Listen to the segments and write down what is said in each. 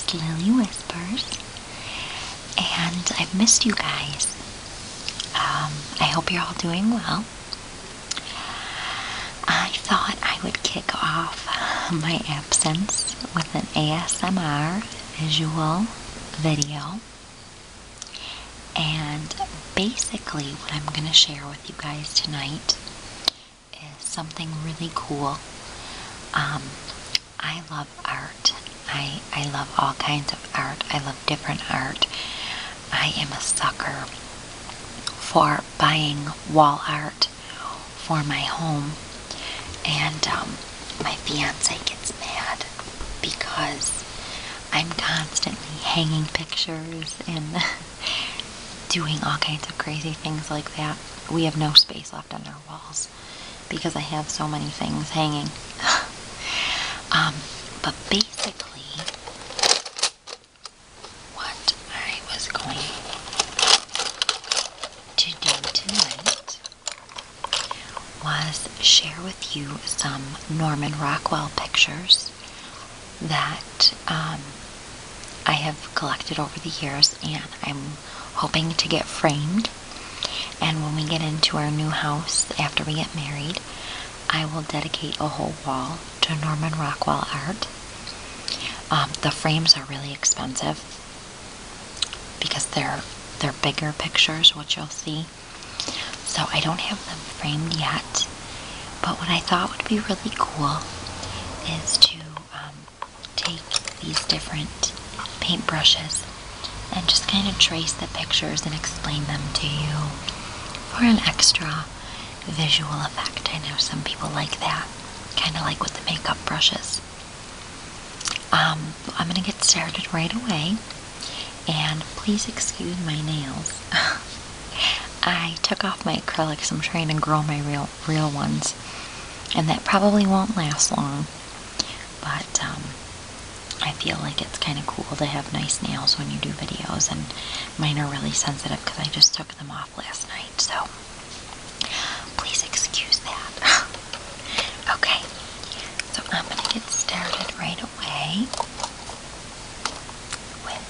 it's Lily Whispers, and I've missed you guys. I hope you're all doing well. I thought I would kick off my absence with an ASMR visual video. And basically what I'm going to share with you guys tonight is something really cool. I love art. I love all kinds of art. I love different art. I am a sucker for buying wall art for my home. And my fiance gets mad because I'm constantly hanging pictures and doing all kinds of crazy things like that. We have no space left on our walls because I have so many things hanging. But basically, what I was going to do tonight was share with you some Norman Rockwell pictures that I have collected over the years, and I'm hoping to get framed. And when we get into our new house after we get married, I will dedicate a whole wall to Norman Rockwell art. The frames are really expensive because they're bigger pictures, which you'll see. So I don't have them framed yet. But what I thought would be really cool is to take these different paintbrushes and just kind of trace the pictures and explain them to you for an extra visual effect. I know some people like that, kind of like with the makeup brushes. I'm going to get started right away, and please excuse my nails. I took off my acrylics. I'm trying to grow my real ones, and that probably won't last long, but I feel like it's kind of cool to have nice nails when you do videos, and mine are really sensitive because I just took them off last night, so please excuse that. Okay, so I'm going to get started right away with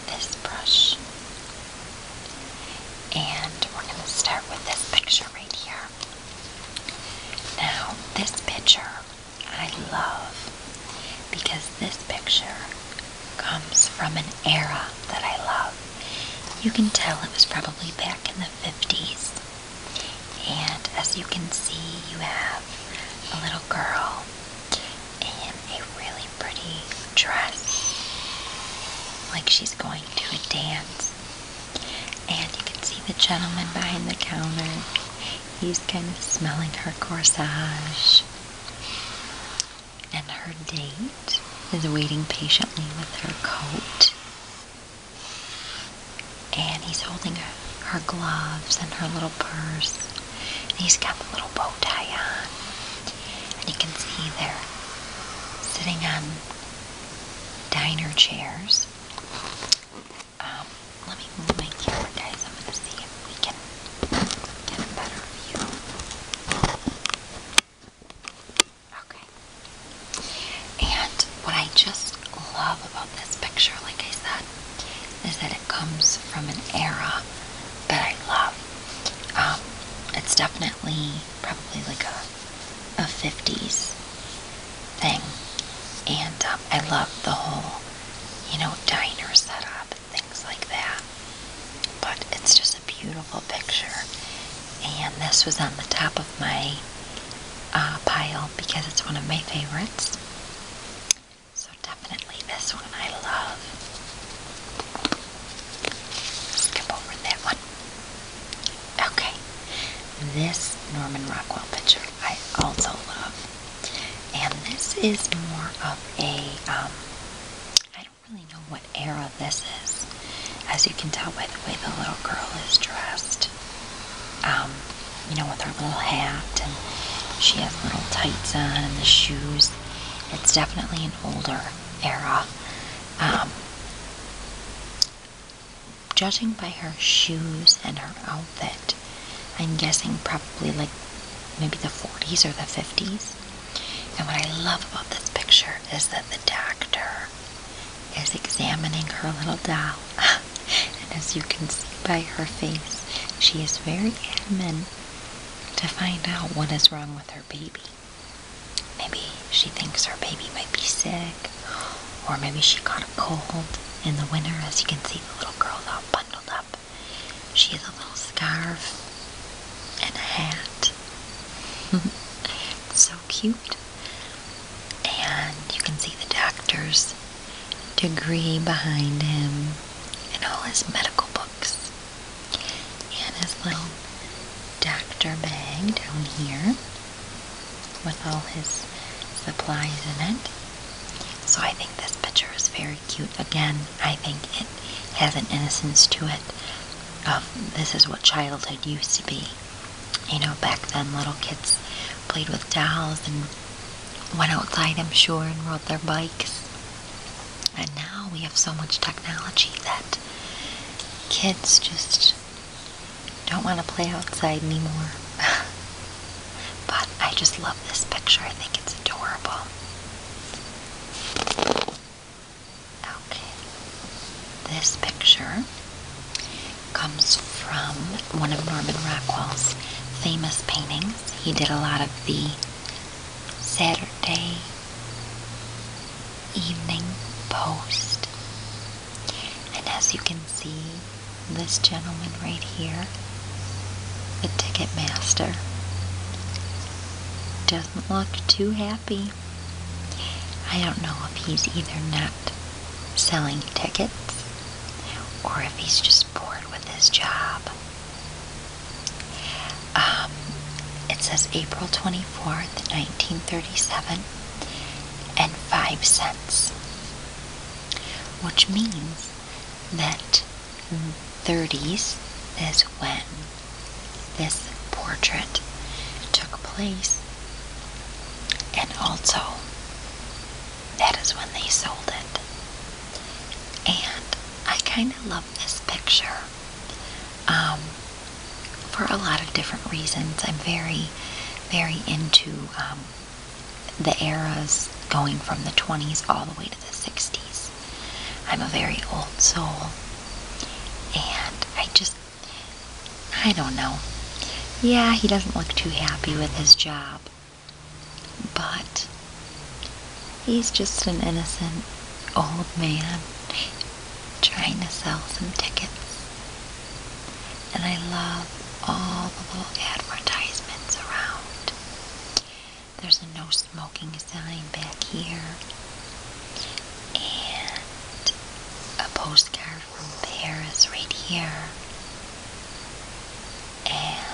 this brush, and we're going to start with this picture right here. Now, this picture I love because this picture comes from an era that I love. You can tell it was probably back in the 50s. And as you can see, you have a little girl in a really pretty dress, like she's going to a dance. And you can see the gentleman behind the counter. He's kind of smelling her corsage. And her date is waiting patiently with her coat. And he's holding her gloves and her little purse. And he's got the little bow tie on. And you can see they're sitting on diner chairs. Let me move my camera, guys. I'm going to see if we can get a better view. Okay. And what I just love about this picture, like I said, is that it comes from an era that I love. It's definitely probably like a 50s thing. And I love the whole, diner setup and things like that. But it's just a beautiful picture. And this was on the top of my pile because it's one of my favorites. So definitely this one I love. Skip over that one. Okay. This Norman Rockwell picture I also love. And this is more of a, I don't really know what era this is. As you can tell by the way the little girl is dressed. With her little hat, and she has little tights on and the shoes. It's definitely an older era. Judging by her shoes and her outfit, I'm guessing probably like maybe the 40s or the 50s. And what I love about this picture is that the doctor is examining her little doll. And as you can see by her face, she is very adamant to find out what is wrong with her baby. Maybe she thinks her baby might be sick, or maybe she caught a cold in the winter. As you can see, the little girl's all bundled up. She has a little scarf and a hat. It's so cute. And you can see the doctor's degree behind him and all his medical books. And his little doctor bag down here with all his supplies in it. So I think this picture is very cute. Again, I think it has an innocence to it of this is what childhood used to be. You know, back then little kids played with dolls and went outside, I'm sure, and rode their bikes. And now we have so much technology that kids just don't want to play outside anymore. But I just love this picture. I think it's adorable. Okay. This picture comes from one of Norman Rockwell's famous paintings. He did a lot of the Saturday Evening Post. And as you can see, this gentleman right here, the Ticketmaster, doesn't look too happy. I don't know if he's either not selling tickets or if he's just bored with his job. It says April 24th, 1937, and 5 cents, which means that 30s is when this portrait took place, and also that is when they sold it. And I kind of love this picture for a lot of different reasons. I'm very, very into the eras going from the 20s all the way to the 60s. I'm a very old soul, and I don't know. Yeah, he doesn't look too happy with his job, but he's just an innocent old man trying to sell some tickets. And I love all the little advertisements around. There's a no smoking sign back here, and a postcard from Paris right here. And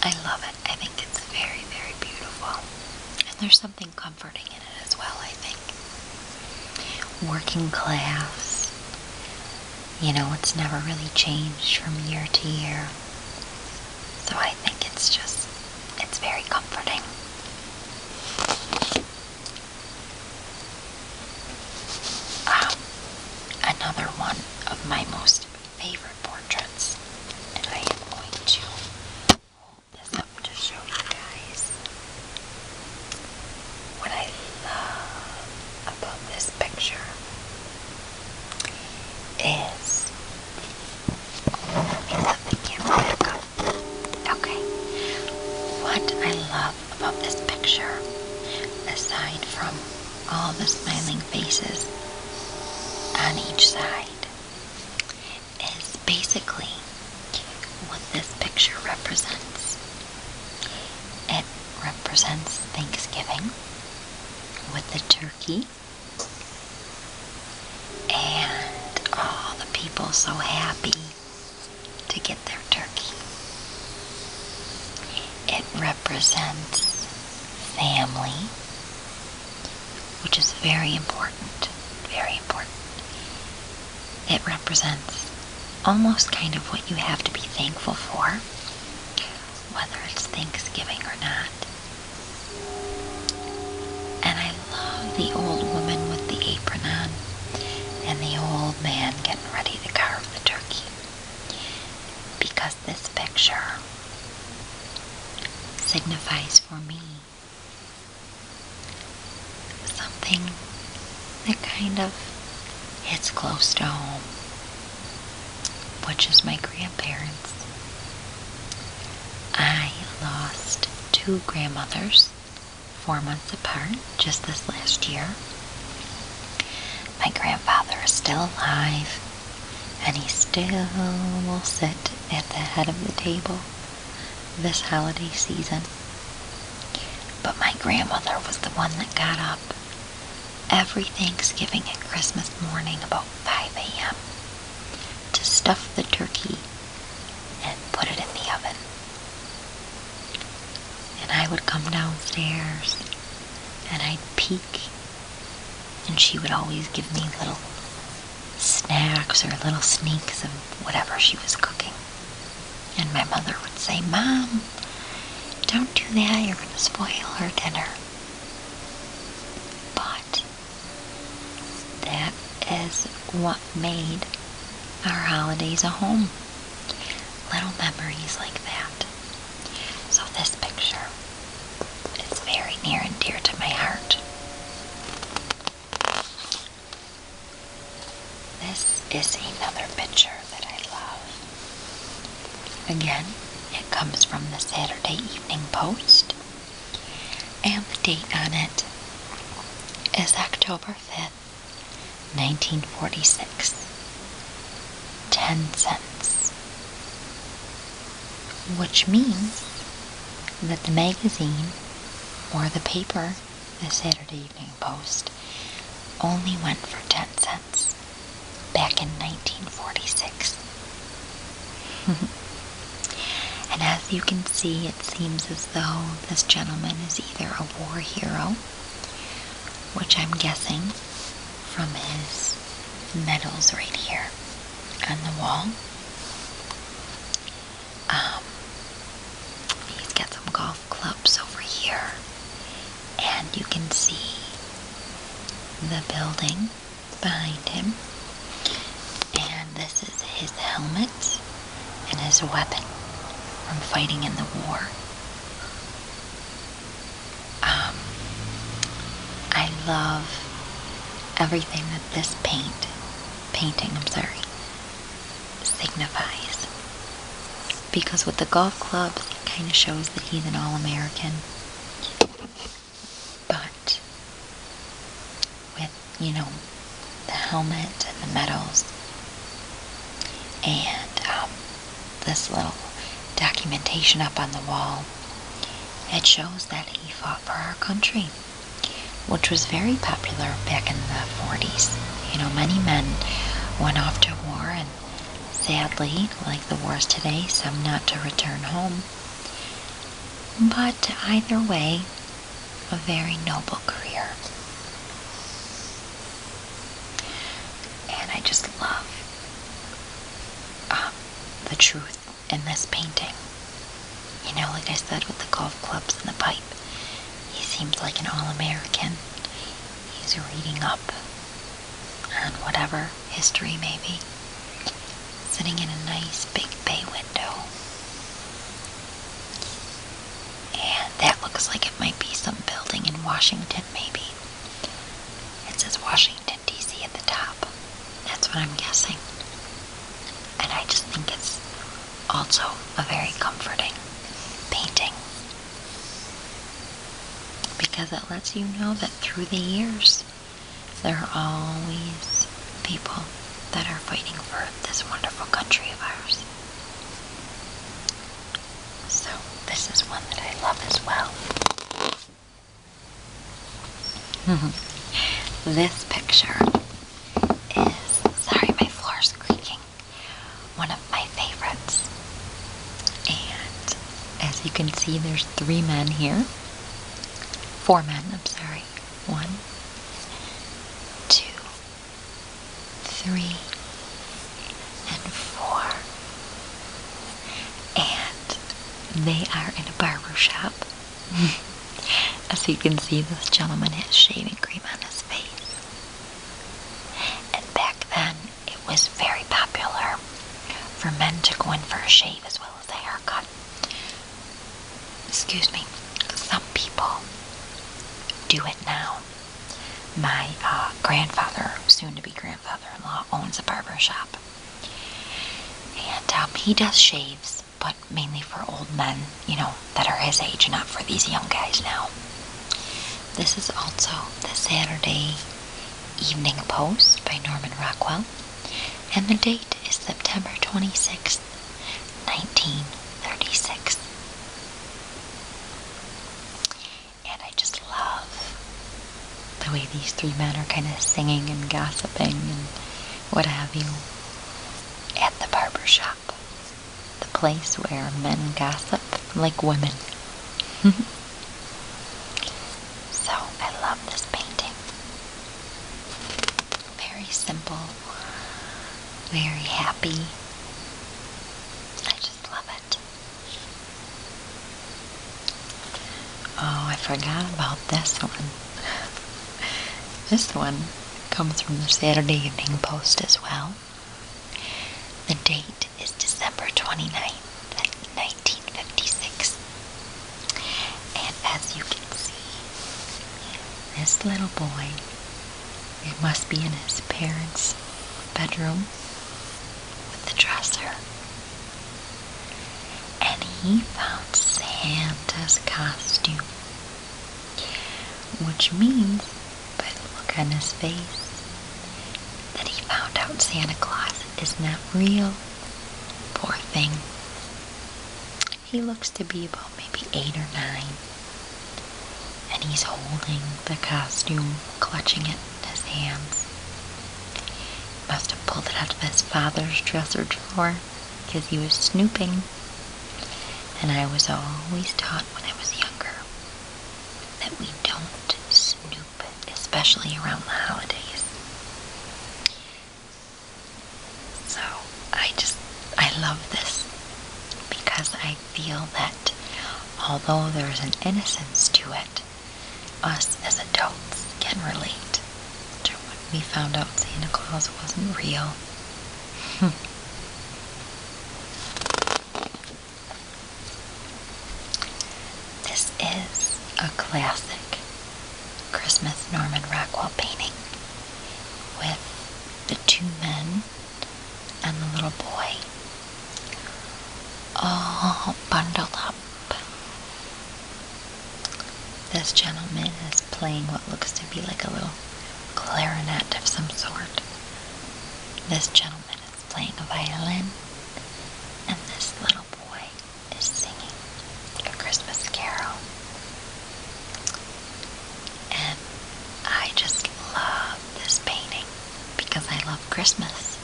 I love it. I think it's very, very beautiful. And there's something comforting in it as well, I think. Working class. You know, it's never really changed from year to year. So I think it's very comforting. Another one of my most favorite portraits, and I am going to hold this up to show you guys what I love about this picture is, let me set the camera back up. Okay, what I love about this picture, aside from all the smiling faces on each side, is basically what this picture represents. It represents Thanksgiving with the turkey and all the people so happy to get their turkey. It represents family, which is very important, very important. It represents almost kind of what you have to be thankful for, whether it's Thanksgiving or not. And I love the old woman with the apron on and the old man getting ready to carve the turkey, because this picture signifies for me something that kind of hits close to home, which is my grandparents. I lost two grandmothers 4 months apart just this last year. My grandfather is still alive, and he still will sit at the head of the table this holiday season. But my grandmother was the one that got up every Thanksgiving and Christmas morning about 5 a.m. to stuff the turkey and put it in the oven. And I would come downstairs and I'd peek, and she would always give me little snacks or little sneaks of whatever she was cooking. And my mother would say, "Mom, don't do that, you're going to spoil her dinner." But that is what made our holidays a home. Little memories like that. So this picture is very near and dear to my heart. This is another picture that I love. Again, it comes from the Saturday Evening Post, and the date on it is October 5th, 1946. 10 cents. Which means that the magazine, or the paper, the Saturday Evening Post, only went for 10 cents back in 1946. And as you can see, it seems as though this gentleman is either a war hero, which I'm guessing from his medals right here on the wall. He's got some golf clubs over here, and you can see the building behind him, and this is his helmet and his weapon from fighting in the war. I love everything that this painting signifies. Because with the golf clubs, it kind of shows that he's an All-American. But with, the helmet and the medals and this little documentation up on the wall, it shows that he fought for our country, which was very popular back in the 40s. Many men went off to war, and sadly, like the wars today, some not to return home. But either way, a very noble career. And I just love the truth in this painting. Like I said, with the golf clubs and the pipe, he seems like an All-American. He's reading up on whatever history may be, sitting in a nice big bay window. And that looks like it might be some building in Washington, maybe. It says Washington, D.C. at the top. That's what I'm guessing. And I just think it's also a very comforting painting, because it lets you know that through the years, there are always people that are fighting for this wonderful country of ours. So this is one that I love as well. This picture is, sorry, my floor's creaking, one of my favorites. And as you can see, there's 3 men here. 4 men, I'm sorry. 1, 2, 3, and 4. And they are in a barber shop. As you can see, this gentleman has shaving cream on his face. And back then, it was very popular for men to go in for a shave as well as a haircut. Excuse me. Some people do it now, my grandfather, soon-to-be grandfather-in-law, owns a barber shop. And he does shaves, but mainly for old men, that are his age, not for these young guys now. This is also the Saturday Evening Post by Norman Rockwell, and the date is September 26th, 1936. And I just love the way these three men are kind of singing and gossiping and what have you at the barber shop, the place where men gossip like women. So I love this painting. Very simple, very happy. I just love it. Oh, I forgot about this one. This one comes from the Saturday Evening Post as well. The date is December 29th, 1956. And as you can see, this little boy, it must be in his parents' bedroom with the dresser. And he found Santa's costume, which means, by the look on his face, that he found out Santa Claus is not real. Poor thing. He looks to be about maybe 8 or 9. And he's holding the costume, clutching it in his hands. Must have pulled it out of his father's dresser drawer because he was snooping. And I was always taught when I was younger that we don't snoop, especially around the holidays. So I love this because I feel that although there's an innocence to it, us as adults can relate to when we found out Santa Claus wasn't real. This is a classic Christmas Norman Rockwell painting with the two men and the little boy all bundled up. This gentleman is playing what looks to be like a little clarinet of some sort. This gentleman is playing a violin, and this little boy is singing a Christmas carol. And I just love this painting because I love Christmas.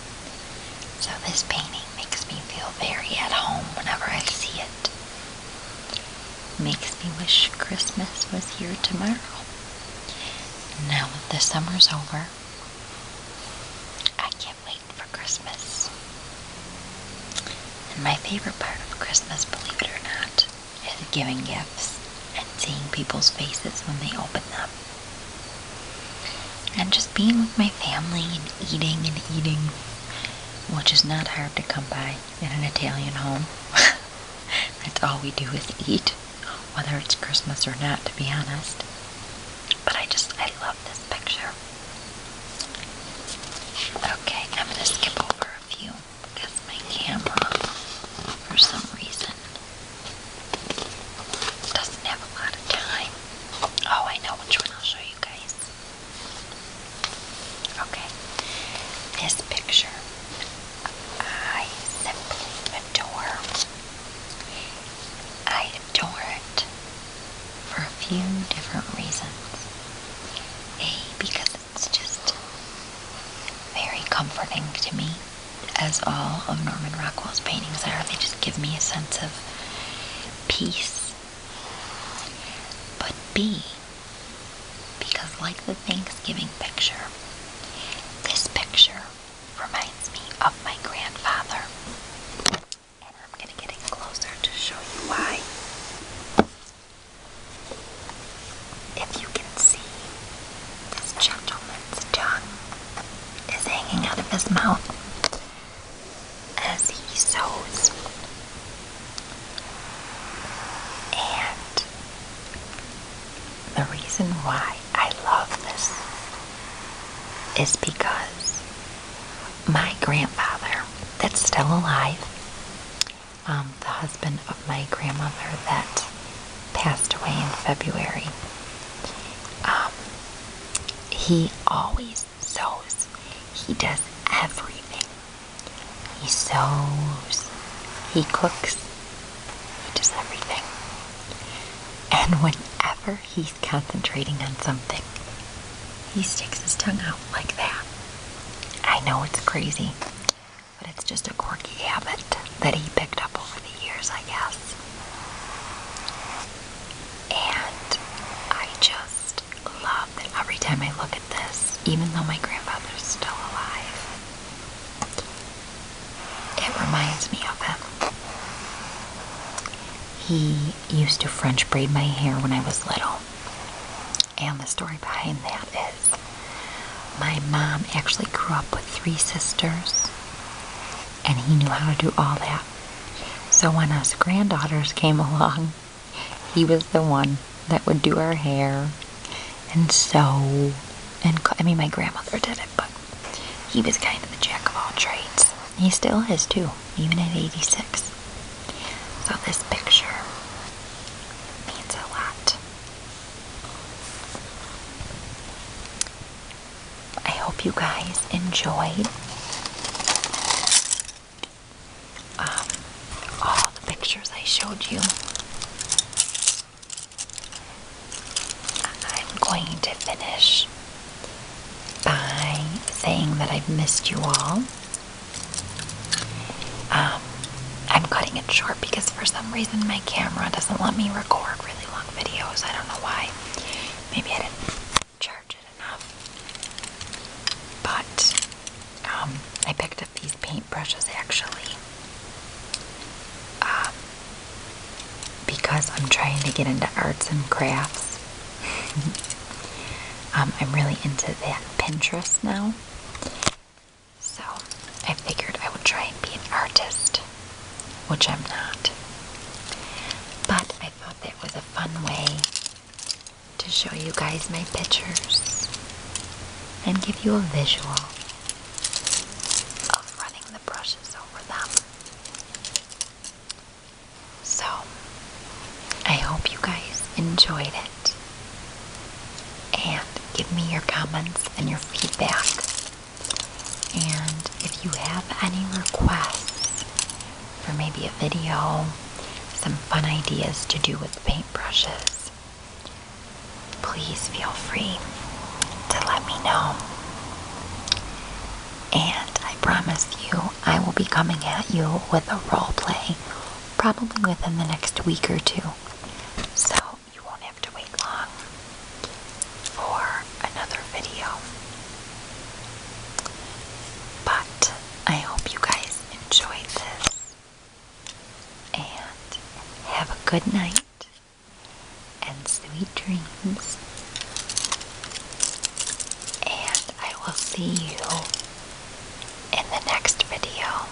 So this painting makes me feel very at home whenever I see it. Makes me wish Christmas was here tomorrow. Now that the summer's over, I can't wait for Christmas. And my favorite part of Christmas, believe it or not, is giving gifts and seeing people's faces when they open them. And just being with my family and eating, which is not hard to come by in an Italian home. That's all we do is eat, whether it's Christmas or not, to be honest. But I love this picture. Okay, I'm going to skip over a few because my camera, for some reason, doesn't have a lot of time. Oh, I know which one I'll show you guys. Okay, this picture I simply adore. I adore it for a few different reasons. Because it's just very comforting to me, as all of Norman Rockwell's paintings are. They just give me a sense of peace. But B, because like the Thanksgiving picture, this picture reminds me of my grandfather. And I'm going to get in closer to show you why. If you can see, this gentleman's tongue is hanging out of his mouth as he sews. And the reason why I love this is because my grandfather, that's still alive, the husband of my grandmother that passed away in February, he always sews. He does everything. He sews, he cooks, he does everything. And whenever he's concentrating on something, he sticks his tongue out like that. I know it's crazy, but it's just a quirky habit that he picked up over the years, I guess. And I just love that every time I look at this, even though my grandfather's still alive, it reminds me of him. He used to French braid my hair when I was little. And the story behind that is my mom actually grew up with 3 sisters, and he knew how to do all that. So when us granddaughters came along, he was the one that would do our hair and sew and I mean, my grandmother did it, but he was kind of the jack of all trades. He still is too, even at 86. So this picture means a lot. I hope you guys enjoyed all the pictures I showed you. I'm going to finish by saying that I've missed you all. I'm cutting it short because for some reason my camera doesn't let me record really long videos. I don't know why. Maybe I didn't charge it enough. But I picked up these paintbrushes actually because I'm trying to get into arts and crafts. I'm really into that Pinterest now. So I figured I would try and be an artist, which I'm not. But I thought that was a fun way to show you guys my pictures and give you a visual of running the brushes over them. So I hope you guys enjoyed it, and give me your comments and your feedback. And if you have any requests for maybe a video, some fun ideas to do with paintbrushes, please feel free to let me know. And I promise you, I will be coming at you with a role play probably within the next week or 2. So you won't have to wait long for another video. But I hope you guys enjoyed this, and have a good night and sweet dreams. And I will see you in the next video.